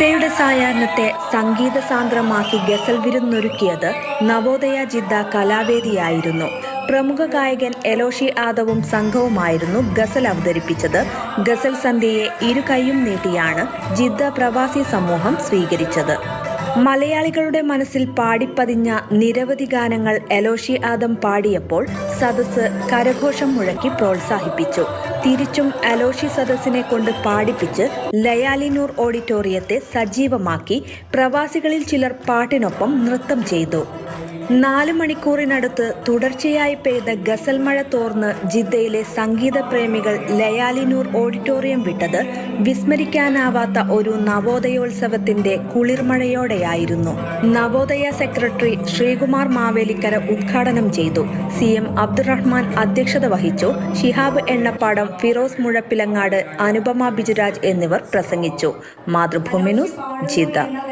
ജിദ്ദയുടെ സായാഹ്നത്തെ സംഗീത സാന്ദ്രമാക്കി ഗസൽ വിരുന്നൊരുക്കിയത് Navodaya Jeddah കലാവേദിയായിരുന്നു. പ്രമുഖ ഗായകൻ എലോഷി ആദവും സംഘവുമായിരുന്നു ഗസൽ അവതരിപ്പിച്ചത്. ഗസൽ സന്ധ്യയെ ഇരു കൈയും നീട്ടിയാണ് ജിദ്ദ പ്രവാസി സമൂഹം സ്വീകരിച്ചത്. മലയാളികളുടെ മനസ്സിൽ പാടിപ്പതിഞ്ഞ നിരവധി ഗാനങ്ങൾ എലോഷി ആദം പാടിയപ്പോൾ സദസ്സ് കരഘോഷം മുഴക്കി പ്രോത്സാഹിപ്പിച്ചു. തിരിച്ചും എലോഷി സദസ്സിനെ കൊണ്ട് പാടിപ്പിച്ച് ലയാലിനൂർ ഓഡിറ്റോറിയത്തെ സജീവമാക്കി. പ്രവാസികളിൽ ചിലർ പാട്ടിനൊപ്പം നൃത്തം ചെയ്തു. 4 മണിക്കൂറിനടുത്ത് തുടർച്ചയായി പെയ്ത ഗസൽ മഴ തോർന്ന് ജിദ്ദയിലെ സംഗീത പ്രേമികൾ ലയാലിനൂർ ഓഡിറ്റോറിയം വിട്ടത് വിസ്മരിക്കാനാവാത്ത ഒരു നവോദയോത്സവത്തിന്റെ കുളിർമഴയോടെയായിരുന്നു. നവോദയ സെക്രട്ടറി ശ്രീകുമാർ മാവേലിക്കര ഉദ്ഘാടനം ചെയ്തു. CM അബ്ദുറഹ്മാൻ അധ്യക്ഷത വഹിച്ചു. ഷിഹാബ് എണ്ണപ്പാടം, ഫിറോസ് മുഴപ്പിലങ്ങാട്, അനുപമ ബിജുരാജ് എന്നിവർ പ്രസംഗിച്ചു. Mathrubhumi news, Jeddah.